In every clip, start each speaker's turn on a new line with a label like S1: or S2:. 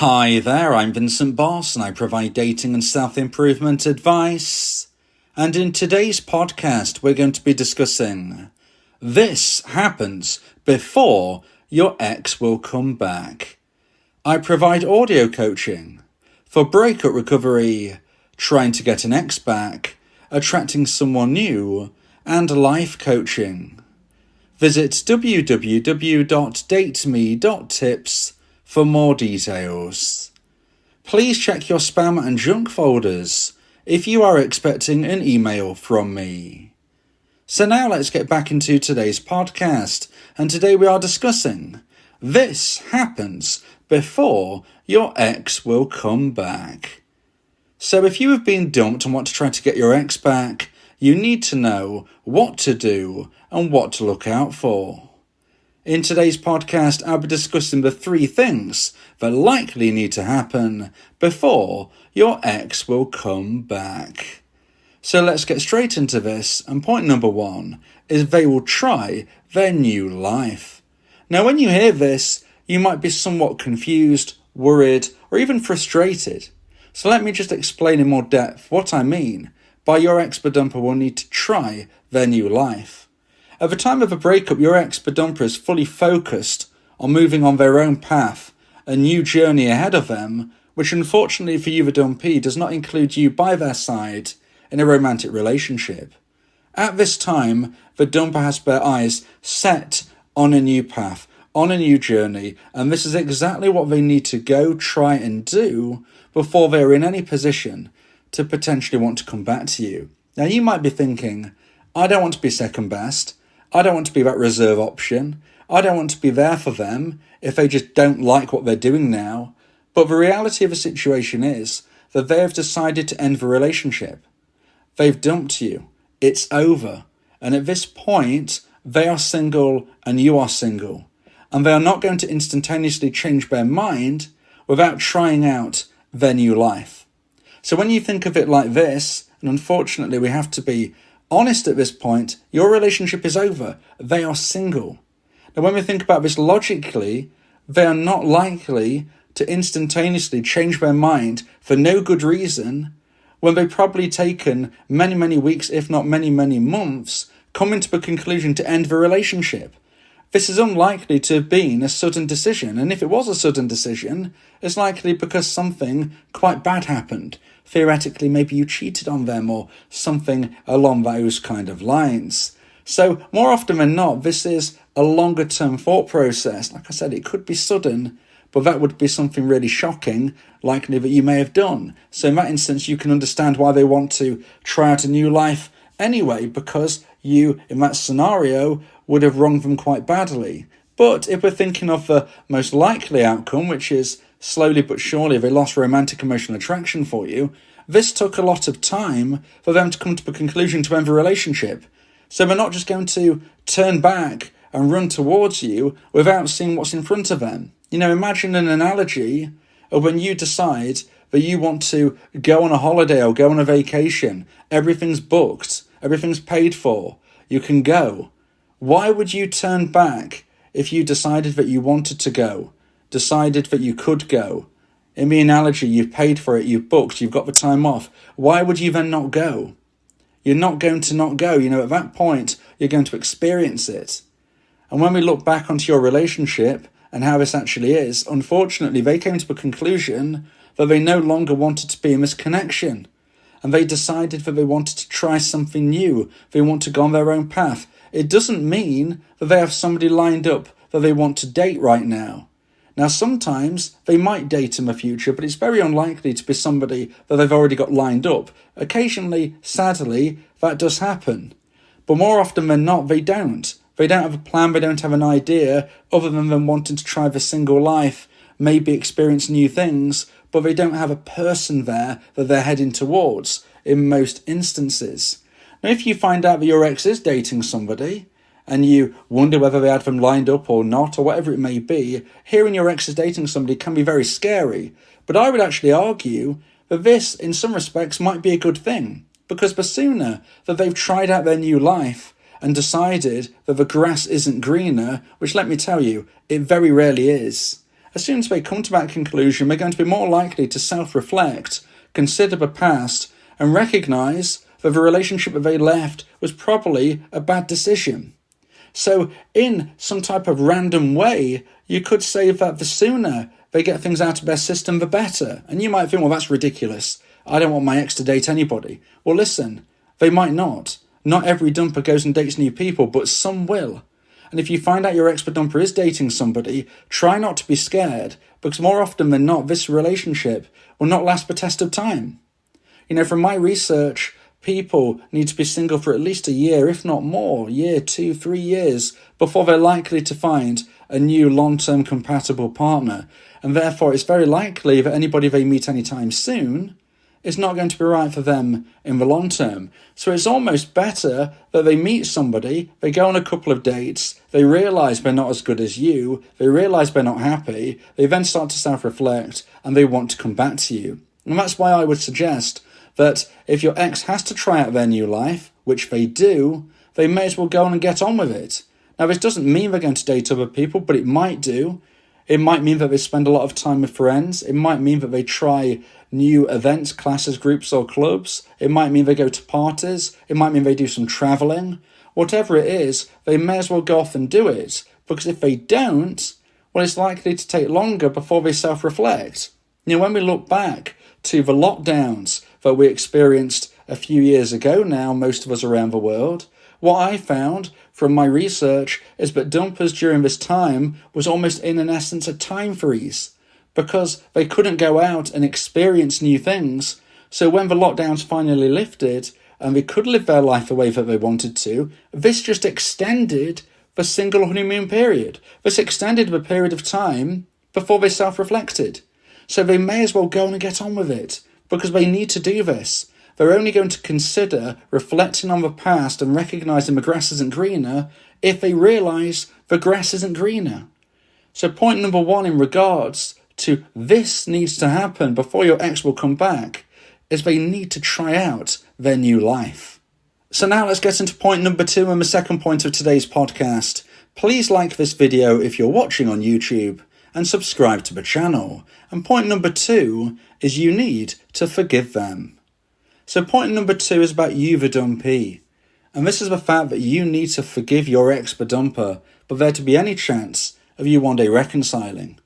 S1: Hi there, I'm Vincent Boss and I provide dating and self-improvement advice. And in today's podcast, we're going to be discussing this happens before your ex will come back. I provide audio coaching for breakup recovery, trying to get an ex back, attracting someone new, and life coaching. Visit www.dateme.tips for more details. Please check your spam and junk folders if you are expecting an email from me. So now let's get back into today's podcast, and today we are discussing this happens before your ex will come back. So if you have been dumped and want to try to get your ex back, you need to know what to do and what to look out for. In today's podcast, I'll be discussing the 3 things that likely need to happen before your ex will come back. So let's get straight into this, and point number 1 is they will try their new life. Now when you hear this, you might be somewhat confused, worried, or even frustrated. So let me just explain in more depth what I mean by your ex-bedumper will need to try their new life. At the time of a breakup, your ex-bedumper is fully focused on moving on their own path, a new journey ahead of them, which unfortunately for you, the dumpee, does not include you by their side in a romantic relationship. At this time, the dumper has their eyes set on a new path, on a new journey, and this is exactly what they need to go try and do before they're in any position to potentially want to come back to you. Now you might be thinking, I don't want to be second best. I don't want to be that reserve option. I don't want to be there for them if they just don't like what they're doing now. But the reality of the situation is that they have decided to end the relationship. They've dumped you. It's over. And at this point, they are single and you are single. And they are not going to instantaneously change their mind without trying out their new life. So when you think of it like this, and unfortunately we have to be honest at this point, your relationship is over. They are single. Now when we think about this logically, they are not likely to instantaneously change their mind for no good reason when they've probably taken many weeks, if not many months, coming to the conclusion to end the relationship. This is unlikely to have been a sudden decision, and if it was a sudden decision, it's likely because something quite bad happened. Theoretically, maybe you cheated on them or something along those kind of lines. So more often than not, this is a longer term thought process. Like I said, it could be sudden, but that would be something really shocking, likely that you may have done. So in that instance, you can understand why they want to try out a new life anyway, because you, in that scenario, would have wronged them quite badly. But if we're thinking of the most likely outcome, which is slowly but surely they lost romantic emotional attraction for you, this took a lot of time for them to come to the conclusion to end the relationship. So they're not just going to turn back and run towards you without seeing what's in front of them. You know, imagine an analogy of when you decide that you want to go on a holiday or go on a vacation. Everything's booked, everything's paid for, you can go. Why would you turn back if you decided that you wanted to go, decided that you could go? In the analogy, you've paid for it, you've booked, you've got the time off. Why would you then not go? You're not going to not go. You know, at that point, you're going to experience it. And when we look back onto your relationship and how this actually is, unfortunately, they came to the conclusion that they no longer wanted to be in this connection. And they decided that they wanted to try something new. They want to go on their own path. It doesn't mean that they have somebody lined up that they want to date right now. Now, sometimes they might date in the future, but it's very unlikely to be somebody that they've already got lined up. Occasionally, sadly, that does happen. But more often than not, they don't. They don't have a plan, they don't have an idea, other than them wanting to try the single life, maybe experience new things, but they don't have a person there that they're heading towards in most instances. Now, if you find out that your ex is dating somebody, and you wonder whether they had them lined up or not, or whatever it may be, hearing your ex is dating somebody can be very scary. But I would actually argue that this, in some respects, might be a good thing. Because the sooner that they've tried out their new life and decided that the grass isn't greener, which let me tell you, it very rarely is, as soon as they come to that conclusion, they're going to be more likely to self-reflect, consider the past, and recognise that the relationship that they left was probably a bad decision. So in some type of random way, you could say that the sooner they get things out of their system, the better. And you might think, well, that's ridiculous. I don't want my ex to date anybody. Well, listen, they might not. Not every dumper goes and dates new people, but some will. And if you find out your ex-dumper is dating somebody, try not to be scared, because more often than not, this relationship will not last the test of time. From my research, people need to be single for at least a year, if not more, year, 2, 3 years, before they're likely to find a new long-term compatible partner. And therefore, it's very likely that anybody they meet anytime soon is not going to be right for them in the long term. So it's almost better that they meet somebody, they go on a couple of dates, they realise they're not as good as you, they realise they're not happy, they then start to self-reflect, and they want to come back to you. And that's why I would suggest that if your ex has to try out their new life, which they do, they may as well go on and get on with it. Now, this doesn't mean they're going to date other people, but it might do. It might mean that they spend a lot of time with friends. It might mean that they try new events, classes, groups, or clubs. It might mean they go to parties. It might mean they do some travelling. Whatever it is, they may as well go off and do it. Because if they don't, well, it's likely to take longer before they self-reflect. When we look back to the lockdowns that we experienced a few years ago now, most of us around the world, what I found from my research is that dumpers during this time was almost in an essence a time freeze, because they couldn't go out and experience new things. So when the lockdowns finally lifted and they could live their life the way that they wanted to, this just extended the single honeymoon period. This extended the period of time before they self-reflected. So they may as well go on and get on with it, because they need to do this. They're only going to consider reflecting on the past and recognising the grass isn't greener if they realise the grass isn't greener. So point number 1 in regards to this needs to happen before your ex will come back is they need to try out their new life. So now let's get into point number 2 and the second point of today's podcast. Please like this video if you're watching on YouTube and subscribe to the channel. And point number 2 is you need to forgive them. So point number 2 is about you, the dumpee. And this is the fact that you need to forgive your ex, the dumper, but there to be any chance of you one day reconciling.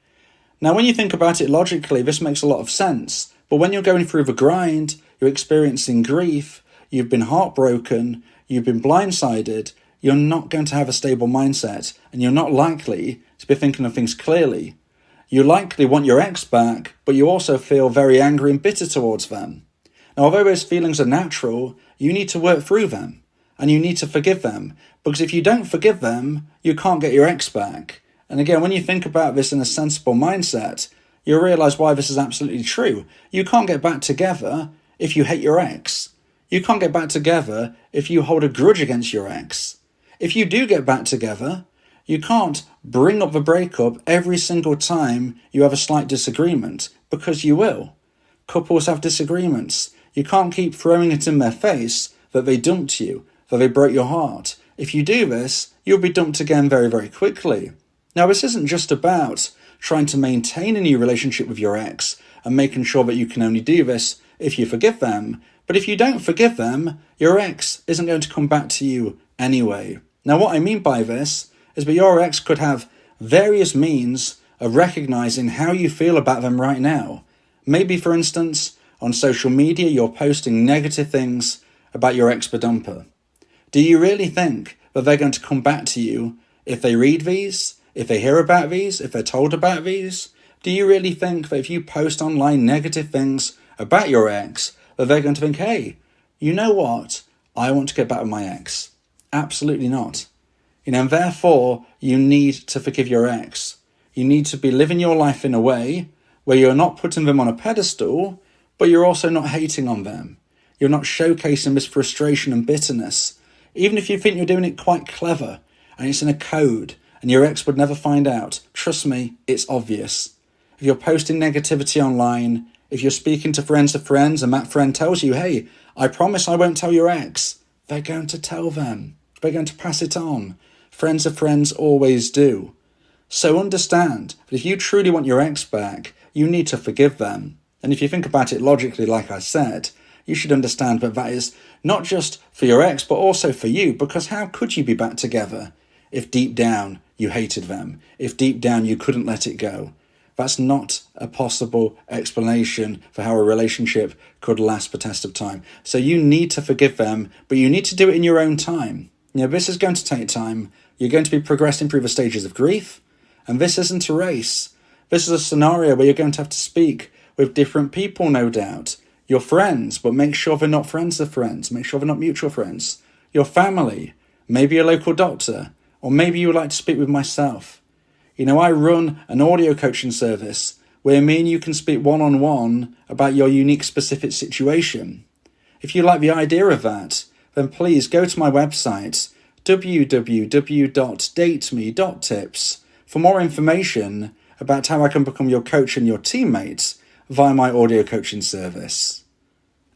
S1: Now, when you think about it logically, this makes a lot of sense. But when you're going through the grind, you're experiencing grief, you've been heartbroken, you've been blindsided, you're not going to have a stable mindset, and you're not likely to be thinking of things clearly. You likely want your ex back, but you also feel very angry and bitter towards them. Now, although those feelings are natural, you need to work through them, and you need to forgive them, because if you don't forgive them, you can't get your ex back. And again, when you think about this in a sensible mindset, you'll realise why this is absolutely true. You can't get back together if you hate your ex. You can't get back together if you hold a grudge against your ex. If you do get back together, you can't bring up the breakup every single time you have a slight disagreement, because you will. Couples have disagreements. You can't keep throwing it in their face that they dumped you, that they broke your heart. If you do this, you'll be dumped again very, very quickly. Now, this isn't just about trying to maintain a new relationship with your ex and making sure that you can only do this if you forgive them. But if you don't forgive them, your ex isn't going to come back to you anyway. Now, what I mean by this is that your ex could have various means of recognising how you feel about them right now. Maybe, for instance, on social media, you're posting negative things about your ex-dumper. Do you really think that they're going to come back to you if they read these, if they hear about these, if they're told about these? Do you really think that if you post online negative things about your ex, that they're going to think, hey, you know what? I want to get back with my ex. Absolutely not. And therefore, you need to forgive your ex. You need to be living your life in a way where you're not putting them on a pedestal, but you're also not hating on them. You're not showcasing this frustration and bitterness. Even if you think you're doing it quite clever, and it's in a code, and your ex would never find out, trust me, it's obvious. If you're posting negativity online, if you're speaking to friends of friends, and that friend tells you, hey, I promise I won't tell your ex, they're going to tell them. They're going to pass it on. Friends of friends always do. So understand that if you truly want your ex back, you need to forgive them. And if you think about it logically, like I said, you should understand that is not just for your ex, but also for you, because how could you be back together if deep down you hated them, if deep down you couldn't let it go? That's not a possible explanation for how a relationship could last the test of time. So you need to forgive them, but you need to do it in your own time. This is going to take time. You're going to be progressing through the stages of grief, and this isn't a race. This is a scenario where you're going to have to speak with different people, no doubt. Your friends, but make sure they're not friends of friends. Make sure they're not mutual friends. Your family, maybe a local doctor, or maybe you would like to speak with myself. I run an audio coaching service where me and you can speak one-on-one about your unique specific situation. If you like the idea of that, then please go to my website, www.dateme.tips, for more information about how I can become your coach and your teammate via my audio coaching service.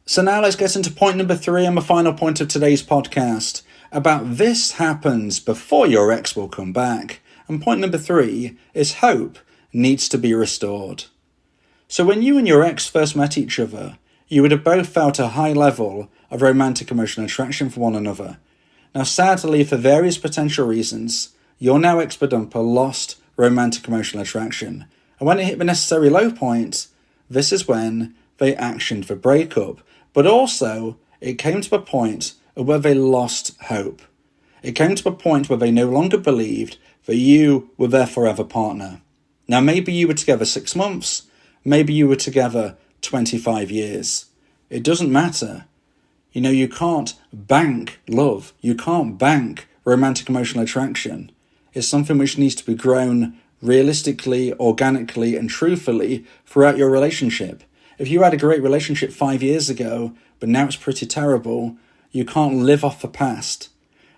S1: So now let's get into point number 3 and the final point of today's podcast about this happens before your ex will come back. And point number 3 is hope needs to be restored. So when you and your ex first met each other, you would have both felt a high level of romantic emotional attraction for one another. Now sadly, for various potential reasons, your now ex-dumper lost romantic emotional attraction. And when it hit the necessary low point, this is when they actioned for breakup. But also, it came to a point where they lost hope. It came to a point where they no longer believed that you were their forever partner. Now, maybe you were together 6 months. Maybe you were together 25 years. It doesn't matter. You can't bank love. You can't bank romantic emotional attraction. It's something which needs to be grown realistically, organically, and truthfully throughout your relationship. If you had a great relationship 5 years ago, but now it's pretty terrible, you can't live off the past.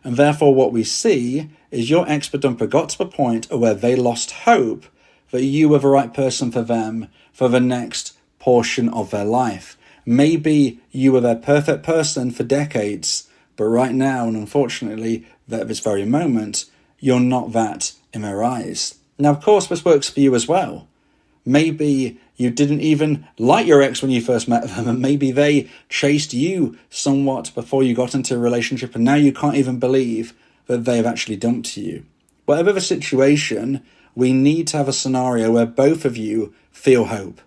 S1: And therefore what we see is your ex-dumper got to the point where they lost hope that you were the right person for them for the next portion of their life. Maybe you were their perfect person for decades, but right now, and unfortunately, at this very moment, you're not that in their eyes. Now, of course, this works for you as well. Maybe you didn't even like your ex when you first met them, and maybe they chased you somewhat before you got into a relationship, and now you can't even believe that they've actually dumped you. Whatever the situation, we need to have a scenario where both of you feel hope.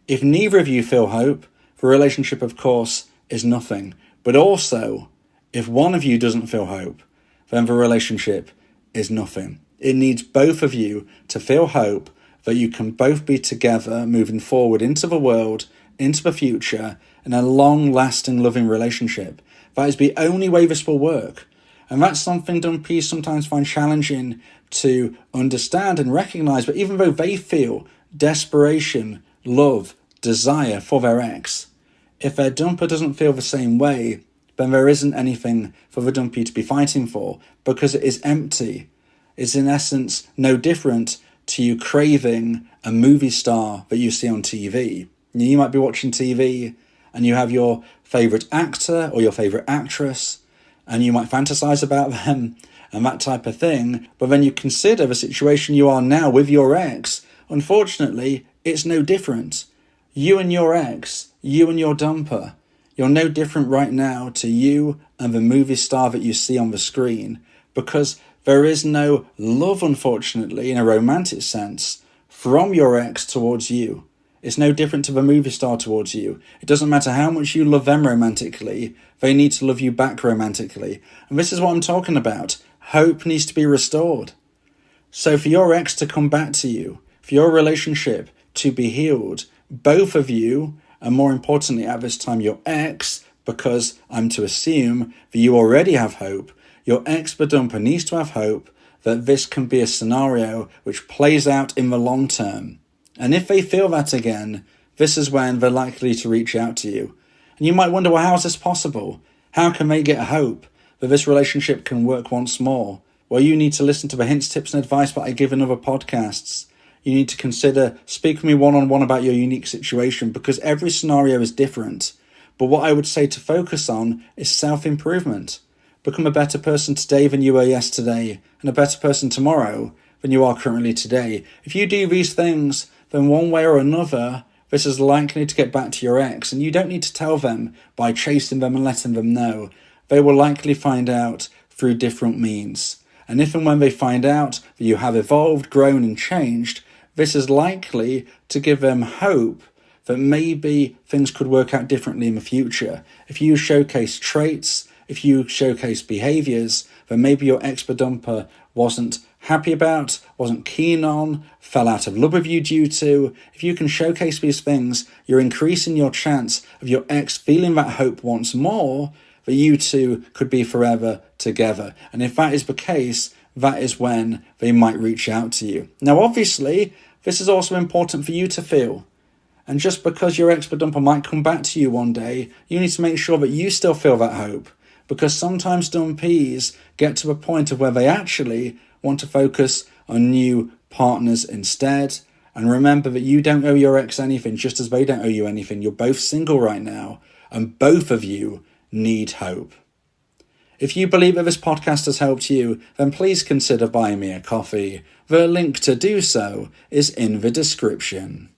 S1: If neither of you feel hope, the relationship, of course, is nothing. But also, if one of you doesn't feel hope, then the relationship is nothing. It needs both of you to feel hope that you can both be together moving forward into the world, into the future, in a long-lasting, loving relationship. That is the only way this will work. And that's something dumpees sometimes find challenging to understand and recognise. But even though they feel desperation, love, desire for their ex, if their dumper doesn't feel the same way, then there isn't anything for the dumpee to be fighting for, because it is empty. It's in essence no different to you craving a movie star that you see on TV. You might be watching TV and you have your favourite actor or your favourite actress, and you might fantasize about them and that type of thing, but then you consider the situation you are now with your ex. Unfortunately, it's no different. You and your ex, you and your dumper, you're no different right now to you and the movie star that you see on the screen, because there is no love, unfortunately, in a romantic sense, from your ex towards you. It's no different to the movie star towards you. It doesn't matter how much you love them romantically, they need to love you back romantically. And this is what I'm talking about. Hope needs to be restored. So for your ex to come back to you, for your relationship to be healed, both of you, and more importantly at this time your ex, because I'm to assume that you already have hope, your ex-dumper needs to have hope that this can be a scenario which plays out in the long term. And if they feel that again, this is when they're likely to reach out to you. And you might wonder, well, how is this possible? How can they get hope that this relationship can work once more? Well, you need to listen to the hints, tips and advice that I give in other podcasts. You need to consider speak with me one-on-one about your unique situation, because every scenario is different. But what I would say to focus on is self-improvement. Become a better person today than you were yesterday, and a better person tomorrow than you are currently today. If you do these things, then one way or another, this is likely to get back to your ex, and you don't need to tell them by chasing them and letting them know. They will likely find out through different means. And if and when they find out that you have evolved, grown and changed, this is likely to give them hope that maybe things could work out differently in the future. If you showcase traits, if you showcase behaviours that maybe your ex-dumper wasn't happy about, wasn't keen on, fell out of love with you due to, if you can showcase these things, you're increasing your chance of your ex feeling that hope once more, that you two could be forever together. And if that is the case, that is when they might reach out to you. Now, obviously, this is also important for you to feel. And just because your ex-dumper might come back to you one day, you need to make sure that you still feel that hope. Because sometimes dumpees get to a point of where they actually want to focus on new partners instead. And remember that you don't owe your ex anything, just as they don't owe you anything. You're both single right now, and both of you need hope. If you believe that this podcast has helped you, then please consider buying me a coffee. The link to do so is in the description.